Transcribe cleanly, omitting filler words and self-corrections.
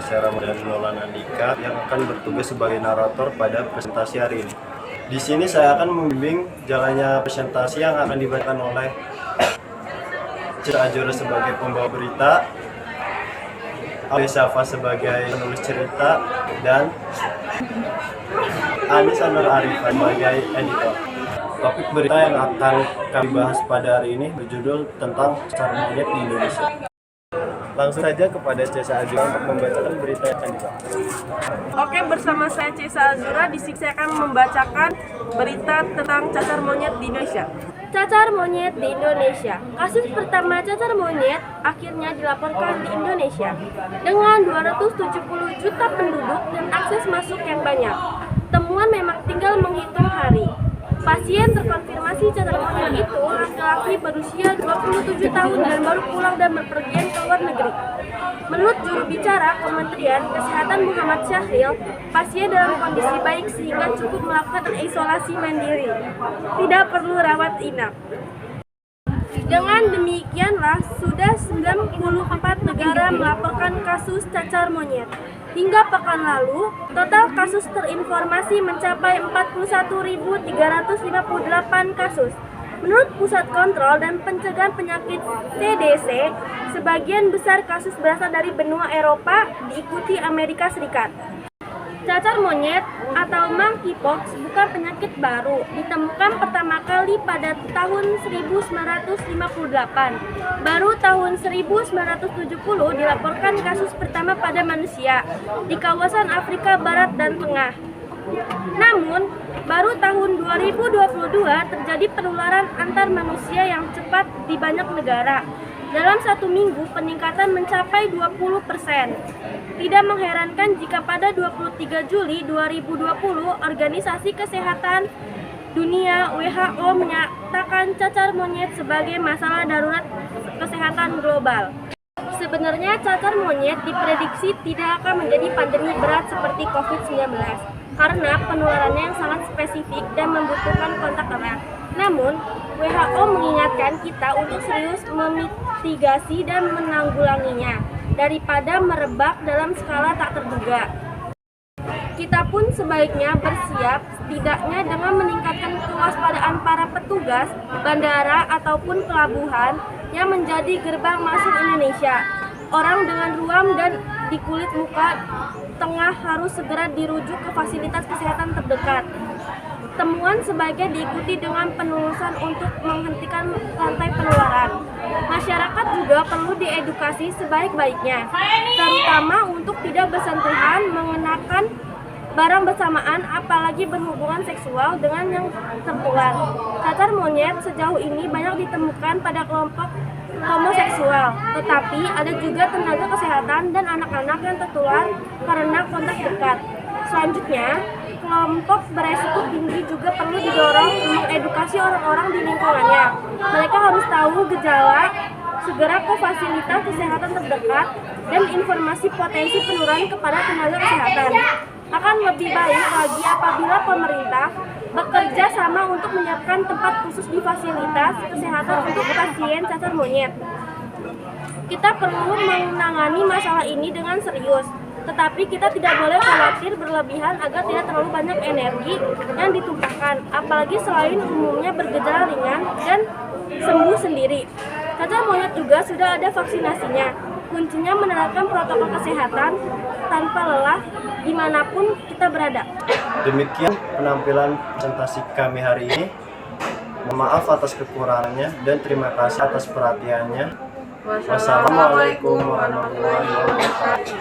saya Ramadan Nolan Andika yang akan bertugas sebagai narator pada presentasi hari ini. Di sini saya akan membimbing jalannya presentasi yang akan dibacakan oleh Cira Azura sebagai pembawa berita, Safa sebagai penulis cerita, dan Anis Anwar Arifan sebagai editor. Topik berita yang akan kami bahas pada hari ini berjudul tentang cacar monyet di Indonesia. Langsung saja kepada Cesa Azura untuk membacakan berita yang akan dibahas. Oke, bersama saya Cesa Azura, di sini saya akan membacakan berita tentang cacar monyet di Indonesia. Cacar monyet di Indonesia. Kasus pertama cacar monyet akhirnya dilaporkan di Indonesia. Dengan 270 juta penduduk dan akses masuk yang banyak, temuan memang tinggal menghitung hari. Pasien terkonfirmasi cacar monyet itu laki-laki berusia 27 tahun dan baru pulang dan berpergian ke luar negeri. Menurut juru bicara Kementerian Kesehatan Muhammad Syahril, pasien dalam kondisi baik sehingga cukup melakukan isolasi mandiri, tidak perlu rawat inap. Dengan demikianlah, sudah 94 negara melaporkan kasus cacar monyet. Hingga pekan lalu, total kasus terinformasi mencapai 41.358 kasus. Menurut Pusat Kontrol dan Pencegahan Penyakit CDC, sebagian besar kasus berasal dari benua Eropa, diikuti Amerika Serikat. Cacar monyet atau monkeypox bukan penyakit baru, ditemukan pertama kali pada tahun 1958. Baru tahun 1970 dilaporkan kasus pertama pada manusia di kawasan Afrika Barat dan Tengah. Namun, baru tahun 2022 terjadi penularan antar manusia yang cepat di banyak negara. Dalam satu minggu, peningkatan mencapai 20%. Tidak mengherankan jika pada 23 Juli 2020, Organisasi Kesehatan Dunia WHO menyatakan cacar monyet sebagai masalah darurat kesehatan global. Sebenarnya cacar monyet diprediksi tidak akan menjadi pandemi berat seperti COVID-19 karena penularannya yang sangat spesifik dan membutuhkan kontak erat. Namun, WHO mengingatkan kita untuk serius memitigasi dan menanggulanginya daripada merebak dalam skala tak terduga. Kita pun sebaiknya bersiap setidaknya dengan meningkatkan kewaspadaan para petugas bandara ataupun pelabuhan yang menjadi gerbang masuk Indonesia. Orang dengan ruam dan di kulit muka tengah harus segera dirujuk ke fasilitas kesehatan terdekat. Temuan sebaiknya diikuti dengan penelusuran untuk menghentikan rantai penularan. Masyarakat juga perlu diedukasi sebaik-baiknya, terutama untuk tidak bersentuhan mengenakan barang bersamaan, apalagi berhubungan seksual dengan yang tertular. Cacar monyet sejauh ini banyak ditemukan pada kelompok homoseksual, tetapi ada juga tenaga kesehatan dan anak-anak yang tertular karena kontak dekat. Selanjutnya, kelompok beresiko tinggi juga perlu didorong mengedukasi orang-orang di lingkungannya. Mereka harus tahu gejala, segera ke fasilitas kesehatan terdekat, dan informasi potensi penularan kepada tenaga kesehatan. Akan lebih baik lagi apabila pemerintah bekerja sama untuk menyiapkan tempat khusus di fasilitas kesehatan untuk pasien cacar monyet. Kita perlu menangani masalah ini dengan serius, tetapi kita tidak boleh khawatir berlebihan agar tidak terlalu banyak energi yang ditumpahkan, apalagi selain umumnya bergejala ringan dan sembuh sendiri. Cacar monyet juga sudah ada vaksinasinya. Kuncinya menerapkan protokol kesehatan tanpa lelah dimanapun kita berada. Demikian penampilan presentasi kami hari ini. Mohon maaf atas kekurangannya dan terima kasih atas perhatiannya. Wassalamualaikum warahmatullahi wabarakatuh.